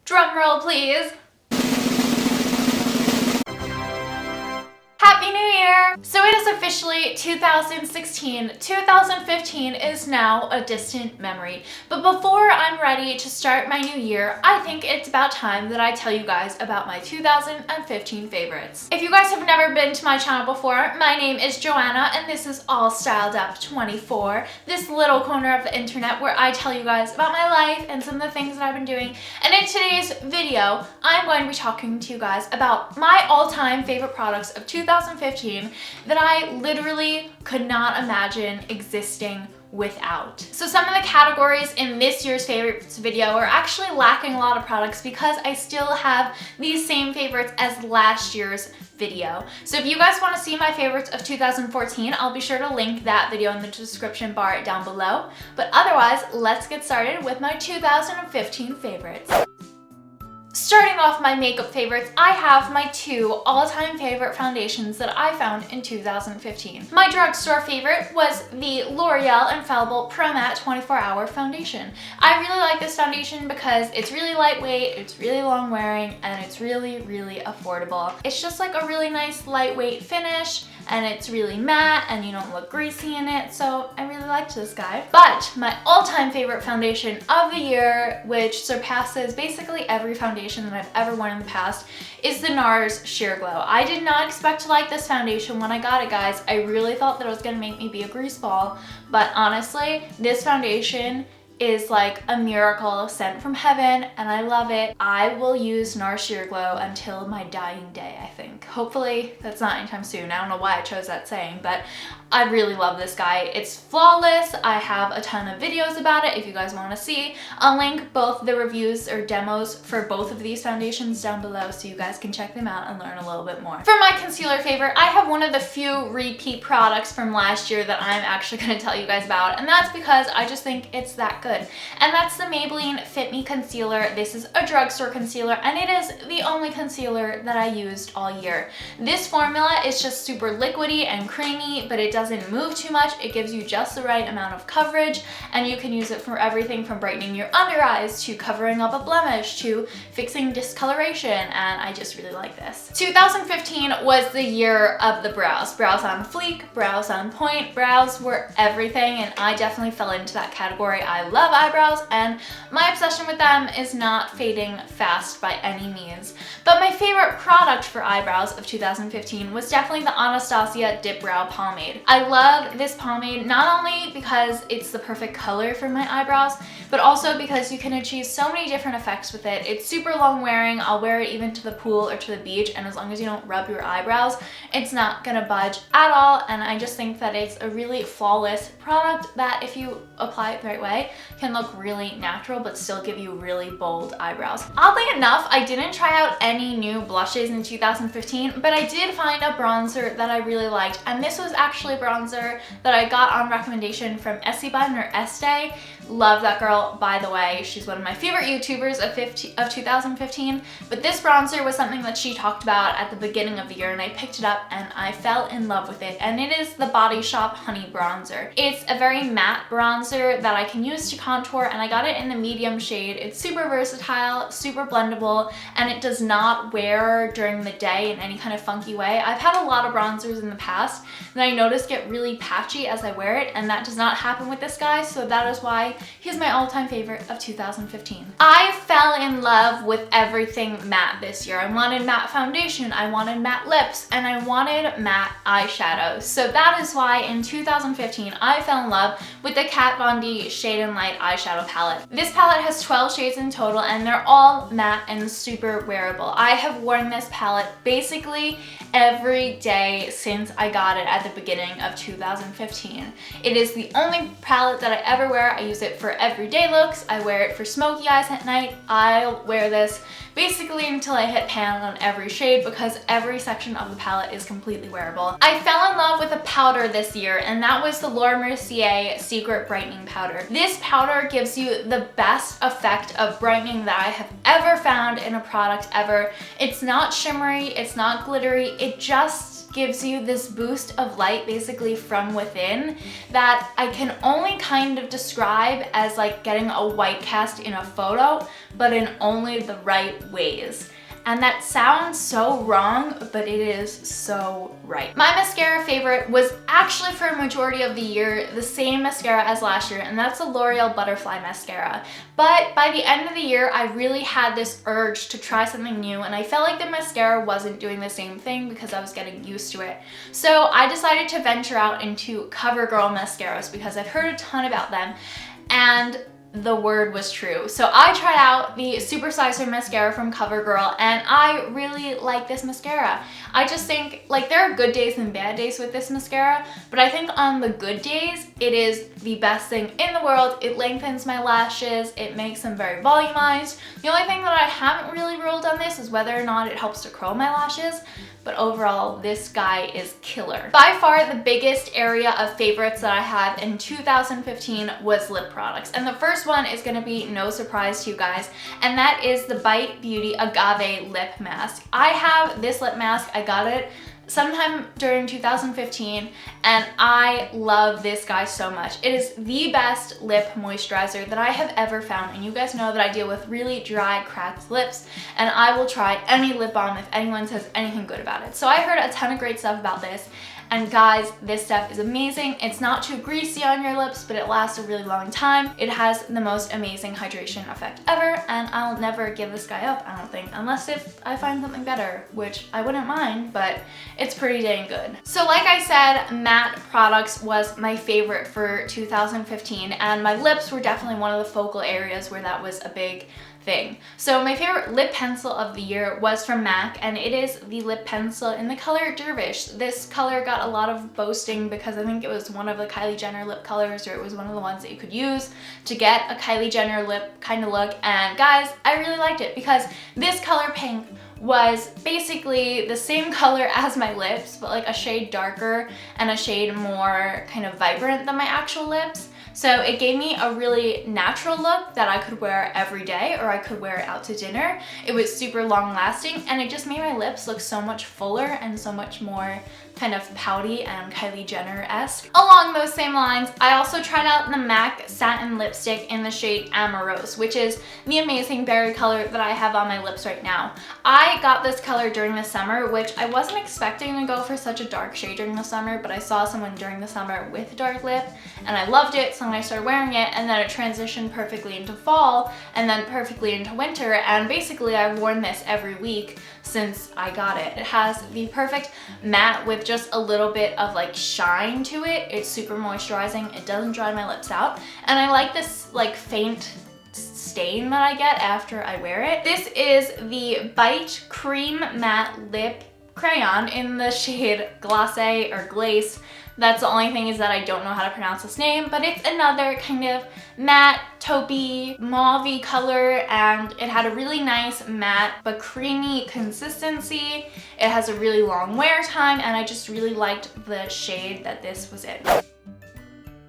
Drum roll, please. Happy New Year! So it is officially 2016. 2015 is now a distant memory. But before I'm ready to start my new year, I think it's about time that I tell you guys about my 2015 favorites. If you guys have never been to my channel before, my name is Joanna and this is All Styled Up 24, this little corner of the internet where I tell you guys about my life and some of the things that I've been doing. And in today's video, I'm going to be talking to you guys about my all-time favorite products of 2015 that I literally could not imagine existing without. So some of the categories in this year's favorites video are actually lacking a lot of products because I still have these same favorites as last year's video. So if you guys want to see my favorites of 2014, I'll be sure to link that video in the description bar down below. But otherwise, let's get started with my 2015 favorites. Starting off my makeup favorites, I have my two all-time favorite foundations that I found in 2015. My drugstore favorite was the L'Oreal Infallible Pro Matte 24-Hour Foundation. I really like this foundation because it's really lightweight, it's really long wearing, and it's really, really affordable. It's just like a really nice lightweight finish, and it's really matte and you don't look greasy in it, so I really liked this guy. But my all-time favorite foundation of the year, which surpasses basically every foundation that I've ever worn in the past, is the NARS Sheer Glow. I did not expect to like this foundation when I got it, guys. I really thought that it was gonna make me be a grease ball, but honestly, this foundation is like a miracle sent from heaven and I love it. I will use NARS Sheer Glow until my dying day, I think. Hopefully that's not anytime soon. I don't know why I chose that saying, but I really love this guy. It's flawless. I have a ton of videos about it if you guys want to see. I'll link both the reviews or demos for both of these foundations down below so you guys can check them out and learn a little bit more. For my concealer favorite, I have one of the few repeat products from last year that I'm actually going to tell you guys about, and that's because I just think it's that good. And that's the Maybelline Fit Me Concealer. This is a drugstore concealer and it is the only concealer that I used all year. This formula is just super liquidy and creamy, but it doesn't move too much. It gives you just the right amount of coverage and you can use it for everything from brightening your under eyes to covering up a blemish to fixing discoloration, and I just really like this. 2015 was the year of the brows. Brows on fleek, brows on point, brows were everything and I definitely fell into that category. I love eyebrows and my obsession with them is not fading fast by any means. But my favorite product for eyebrows of 2015 was definitely the Anastasia Dip Brow Pomade. I love this pomade not only because it's the perfect color for my eyebrows, but also because you can achieve so many different effects with it. It's super long wearing. I'll wear it even to the pool or to the beach, and as long as you don't rub your eyebrows, it's not gonna budge at all. And I just think that it's a really flawless product that if you apply it the right way, can look really natural but still give you really bold eyebrows. Oddly enough, I didn't try out any new blushes in 2015, but I did find a bronzer that I really liked, and this was actually a bronzer that I got on recommendation from Essie Bun or Estee. Love that girl, by the way. She's one of my favorite YouTubers of 2015, but this bronzer was something that she talked about at the beginning of the year and I picked it up and I fell in love with it, and it is the Body Shop Honey Bronzer. It's a very matte bronzer that I can use to contour, and I got it in the medium shade. It's super versatile, super blendable, and it does not wear during the day in any kind of funky way. I've had a lot of bronzers in the past that I noticed get really patchy as I wear it, and that does not happen with this guy, so that is why he's my all-time favorite of 2015. I fell in love with everything matte this year. I wanted matte foundation, I wanted matte lips, and I wanted matte eyeshadows. So that is why in 2015 I fell in love with the Kat Von D Shade and Light eyeshadow palette. This palette has 12 shades in total and they're all matte and super wearable. I have worn this palette basically every day since I got it at the beginning of 2015. It is the only palette that I ever wear. I use it for everyday looks. I wear it for smoky eyes at night. I'll wear this basically until I hit pan on every shade because every section of the palette is completely wearable. I fell in love with a powder this year, and that was the Laura Mercier Secret Brightening Powder. This powder gives you the best effect of brightening that I have ever found in a product ever. It's not shimmery, it's not glittery, it just gives you this boost of light basically from within that I can only kind of describe as like getting a white cast in a photo, but in only the right ways. And that sounds so wrong, but it is so right. My mascara favorite was actually for a majority of the year the same mascara as last year, and that's the L'Oreal Butterfly Mascara. But by the end of the year, I really had this urge to try something new, and I felt like the mascara wasn't doing the same thing because I was getting used to it. So I decided to venture out into CoverGirl mascaras because I've heard a ton about them, and the word was true. So I tried out the Supersizer mascara from CoverGirl, and I really like this mascara. I just think, like, there are good days and bad days with this mascara, but I think on the good days, it is the best thing in the world. It lengthens my lashes, it makes them very volumized. The only thing that I haven't really ruled on this is whether or not it helps to curl my lashes, but overall, this guy is killer. By far, the biggest area of favorites that I have in 2015 was lip products. And the first one is gonna be no surprise to you guys, and that is the Bite Beauty Agave Lip Mask. I have this lip mask, I got it sometime during 2015, and I love this guy so much. It is the best lip moisturizer that I have ever found, and you guys know that I deal with really dry, cracked lips, and I will try any lip balm if anyone says anything good about it. So I heard a ton of great stuff about this, and guys, this stuff is amazing. It's not too greasy on your lips, but it lasts a really long time. It has the most amazing hydration effect ever, and I'll never give this guy up, I don't think, unless if I find something better, which I wouldn't mind, but it's pretty dang good. So like I said, matte products was my favorite for 2015, and my lips were definitely one of the focal areas where that was a big thing. So my favorite lip pencil of the year was from MAC, and it is the lip pencil in the color Dervish. This color got a lot of boasting because I think it was one of the Kylie Jenner lip colors, or it was one of the ones that you could use to get a Kylie Jenner lip kind of look. And guys, I really liked it because this color pink was basically the same color as my lips, but like a shade darker and a shade more kind of vibrant than my actual lips. So it gave me a really natural look that I could wear every day, or I could wear it out to dinner. It was super long lasting, and it just made my lips look so much fuller and so much more kind of pouty and Kylie Jenner-esque. Along those same lines, I also tried out the MAC Satin Lipstick in the shade Amorose, which is the amazing berry color that I have on my lips right now. I got this color during the summer, which I wasn't expecting to go for such a dark shade during the summer, but I saw someone during the summer with a dark lip, and I loved it, so I started wearing it, and then it transitioned perfectly into fall, and then perfectly into winter, and basically I've worn this every week since I got it. It has the perfect matte with just a little bit of like shine to it. It's super moisturizing, it doesn't dry my lips out, and I like this like faint stain that I get after I wear it. This is the Bite Cream Matte Lip Crayon in the shade Glacé or Glace. That's the only thing, is that I don't know how to pronounce this name, but it's another kind of matte, taupey, mauve-y color, and it had a really nice matte but creamy consistency. It has a really long wear time, and I just really liked the shade that this was in.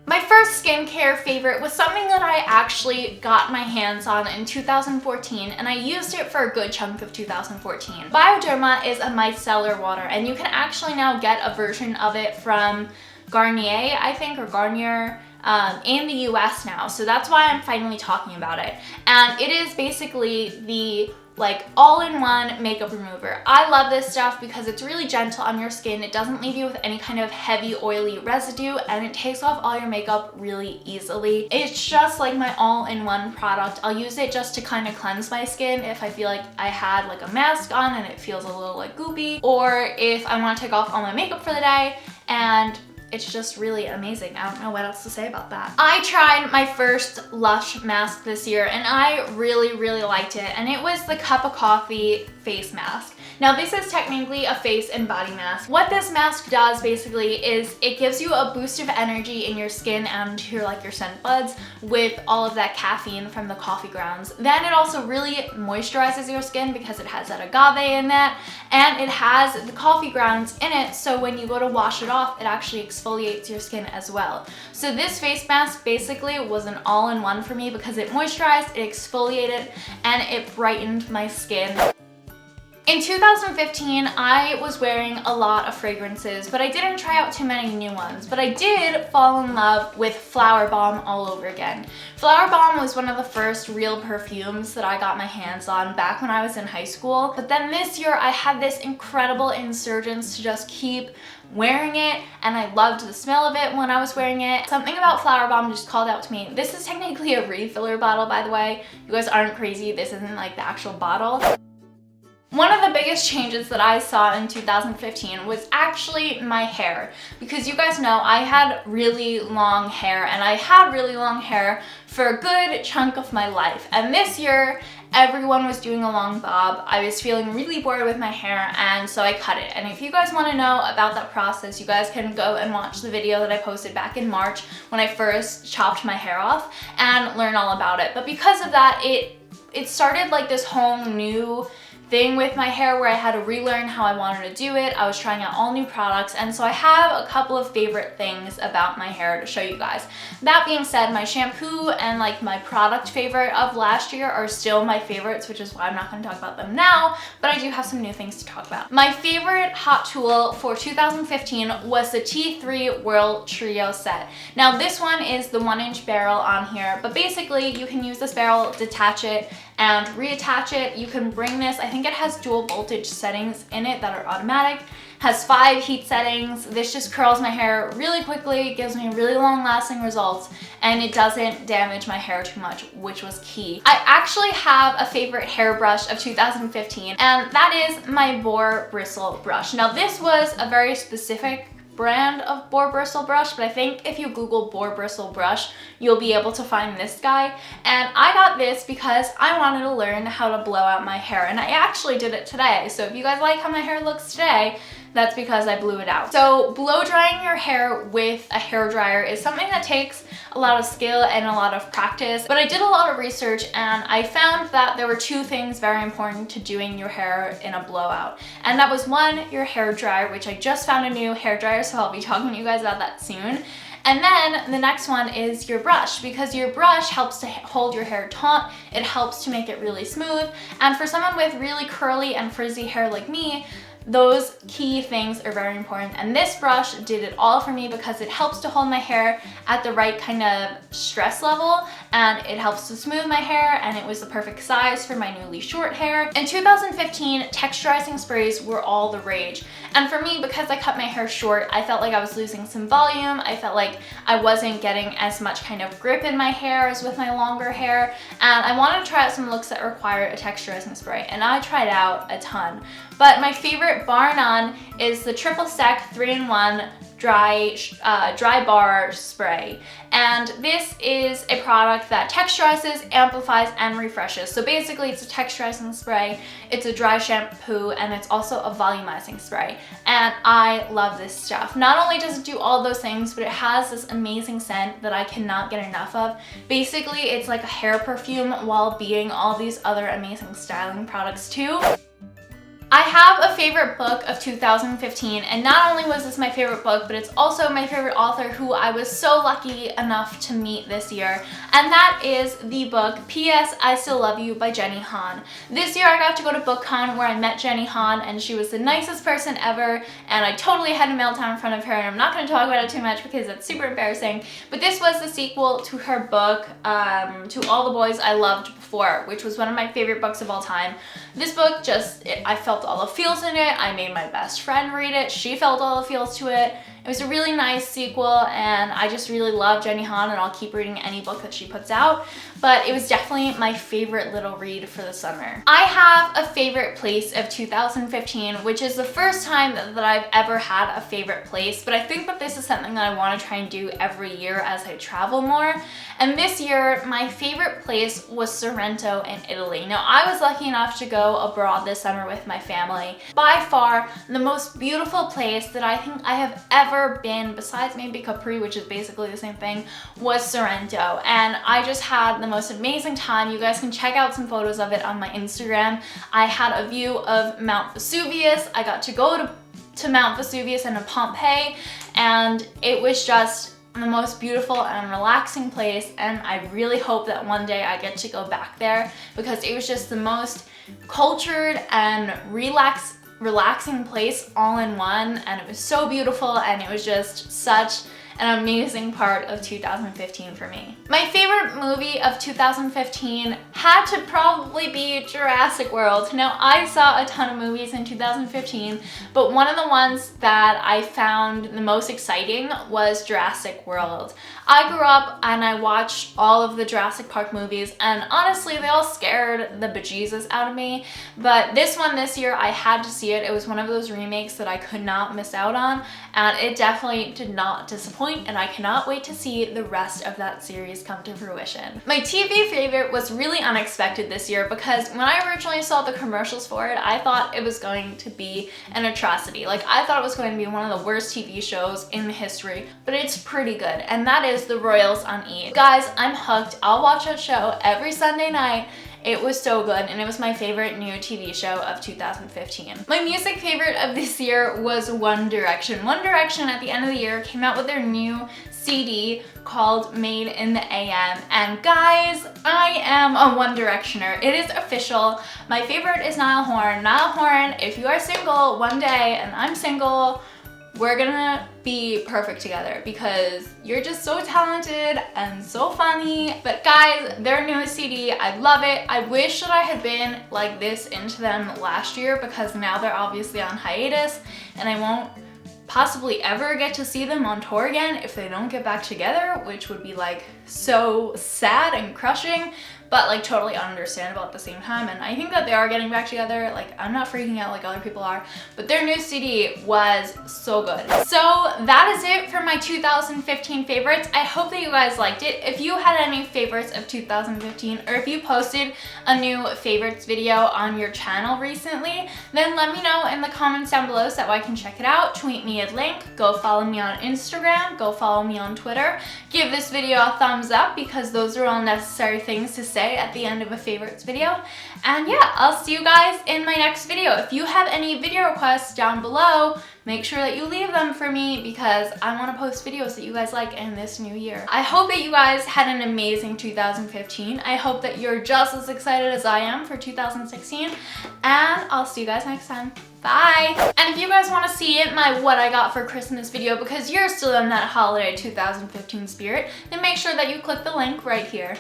My first skincare favorite was something that I actually got my hands on in 2014, and I used it for a good chunk of 2014. Bioderma is a micellar water, and you can actually now get a version of it from Garnier, I think, or Garnier, in the US now. So that's why I'm finally talking about it. And it is basically the like all-in-one makeup remover. I love this stuff because it's really gentle on your skin. It doesn't leave you with any kind of heavy oily residue, and it takes off all your makeup really easily. It's just like my all-in-one product. I'll use it just to kind of cleanse my skin if I feel like I had like a mask on and it feels a little like goopy, or if I want to take off all my makeup for the day, and it's just really amazing. I don't know what else to say about that. I tried my first Lush mask this year, and I really, really liked it, and it was the Cup of Coffee face mask. Now this is technically a face and body mask. What this mask does basically is it gives you a boost of energy in your skin and your scent buds with all of that caffeine from the coffee grounds. Then it also really moisturizes your skin because it has that agave in that, and it has the coffee grounds in it, so when you go to wash it off, it actually exfoliates your skin as well. So this face mask basically was an all-in-one for me because it moisturized, it exfoliated, and it brightened my skin. In 2015, I was wearing a lot of fragrances, but I didn't try out too many new ones. But I did fall in love with Flower Bomb all over again. Flower Bomb was one of the first real perfumes that I got my hands on back when I was in high school. But then this year, I had this incredible insurgence to just keep wearing it, and I loved the smell of it when I was wearing it. Something about Flower Bomb just called out to me. This is technically a refiller bottle, by the way. You guys aren't crazy. This isn't like the actual bottle. One of the biggest changes that I saw in 2015 was actually my hair, because you guys know I had really long hair, and I had really long hair for a good chunk of my life. And this year, everyone was doing a long bob. I was feeling really bored with my hair, and so I cut it. And if you guys want to know about that process, you guys can go and watch the video that I posted back in March when I first chopped my hair off and learn all about it. But because of that, it started like this whole new thing with my hair where I had to relearn how I wanted to do it. I was trying out all new products, and so I have a couple of favorite things about my hair to show you guys. That being said, my shampoo and like my product favorite of last year are still my favorites, which is why I'm not going to talk about them now, but I do have some new things to talk about. My favorite hot tool for 2015 was the T3 Whirl Trio set. Now this one is the 1-inch barrel on here, but basically you can use this barrel, detach it, and reattach it. You can bring this, I think it has dual voltage settings in it that are automatic, has 5 heat settings. This just curls my hair really quickly, gives me really long lasting results, and it doesn't damage my hair too much, which was key. I actually have a favorite hairbrush of 2015, and that is my boar bristle brush. Now this was a very specific brand of boar bristle brush, but I think if you Google boar bristle brush, you'll be able to find this guy. And I got this because I wanted to learn how to blow out my hair, and I actually did it today. So if you guys like how my hair looks today, that's because I blew it out. So blow drying your hair with a hair dryer is something that takes a lot of skill and a lot of practice, but I did a lot of research and I found that there were 2 things very important to doing your hair in a blowout. And that was 1, your hair dryer, which I just found a new hair dryer, so I'll be talking to you guys about that soon. And then the next one is your brush, because your brush helps to hold your hair taut, it helps to make it really smooth, and for someone with really curly and frizzy hair like me, those key things are very important, and this brush did it all for me because it helps to hold my hair at the right kind of stress level, and it helps to smooth my hair, and it was the perfect size for my newly short hair. In 2015, texturizing sprays were all the rage, and for me, because I cut my hair short, I felt like I was losing some volume. I felt like I wasn't getting as much kind of grip in my hair as with my longer hair, and I wanted to try out some looks that required a texturizing spray, and I tried out a ton. But my favorite, bar none, is the Triple Sec 3-in-1 dry bar spray. And this is a product that texturizes, amplifies, and refreshes. So basically it's a texturizing spray, it's a dry shampoo, and it's also a volumizing spray. And I love this stuff. Not only does it do all those things, but it has this amazing scent that I cannot get enough of. Basically, it's like a hair perfume while being all these other amazing styling products too. I have a favorite book of 2015, and not only was this my favorite book, but it's also my favorite author who I was so lucky enough to meet this year, and that is the book P.S. I Still Love You by Jenny Han. This year I got to go to BookCon where I met Jenny Han, and she was the nicest person ever, and I totally had a meltdown in front of her, and I'm not going to talk about it too much because it's super embarrassing, but this was the sequel to her book, To All the Boys I Loved Before, which was one of my favorite books of all time. This book I felt all the feels in it. I made my best friend read it. She felt all the feels to it. It was a really nice sequel, and I just really love Jenny Han, and I'll keep reading any book that she puts out, but it was definitely my favorite little read for the summer. I have a favorite place of 2015, which is the first time that I've ever had a favorite place, but I think that this is something that I want to try and do every year as I travel more. And this year, my favorite place was Sorrento in Italy. Now, I was lucky enough to go abroad this summer with my family. By far, the most beautiful place that I think I have ever been, besides maybe Capri, which is basically the same thing, was Sorrento. And I just had the most amazing time. You guys can check out some photos of it on my Instagram. I had a view of Mount Vesuvius. I got to go to Mount Vesuvius and to Pompeii, and it was just the most beautiful and relaxing place, and I really hope that one day I get to go back there because it was just the most cultured and relaxing place all in one, and it was so beautiful, and it was just such an amazing part of 2015 for me. My favorite movie of 2015 had to probably be Jurassic World. Now, I saw a ton of movies in 2015, but one of the ones that I found the most exciting was Jurassic World. I grew up and I watched all of the Jurassic Park movies, and honestly, they all scared the bejesus out of me, but this one this year, I had to see it. It was one of those remakes that I could not miss out on, and it definitely did not disappoint, and I cannot wait to see the rest of that series come to fruition. My TV favorite was really unexpected this year because when I originally saw the commercials for it, I thought it was going to be an atrocity. Like, I thought it was going to be one of the worst TV shows in history, but it's pretty good, and that is The Royals on E! Guys, I'm hooked. I'll watch that show every Sunday night. It was so good, and it was my favorite new TV show of 2015. My music favorite of this year was One Direction. One Direction at the end of the year came out with their new CD called Made in the AM, and guys, I am a One Directioner. It is official. My favorite is Niall Horan. Niall Horan, if you are single one day and I'm single, we're gonna be perfect together because you're just so talented and so funny. But guys, their newest CD, I love it. I wish that I had been like this into them last year because now they're obviously on hiatus and I won't possibly ever get to see them on tour again if they don't get back together, which would be like so sad and crushing, but like totally understandable at the same time. And I think that they are getting back together. Like, I'm not freaking out like other people are, but their new CD was so good. So that is it for my 2015 favorites. I hope that you guys liked it. If you had any favorites of 2015, or if you posted a new favorites video on your channel recently, then let me know in the comments down below so that I can check it out. Tweet me a link, go follow me on Instagram, go follow me on Twitter. Give this video a thumbs up because those are all necessary things to say at the end of a favorites video. And yeah, I'll see you guys in my next video. If you have any video requests down below, make sure that you leave them for me because I want to post videos that you guys like in this new year. I hope that you guys had an amazing 2015. I hope that you're just as excited as I am for 2016, and I'll see you guys next time. Bye! And if you guys want to see my what I got for Christmas video because you're still in that holiday 2015 spirit, then make sure that you click the link right here.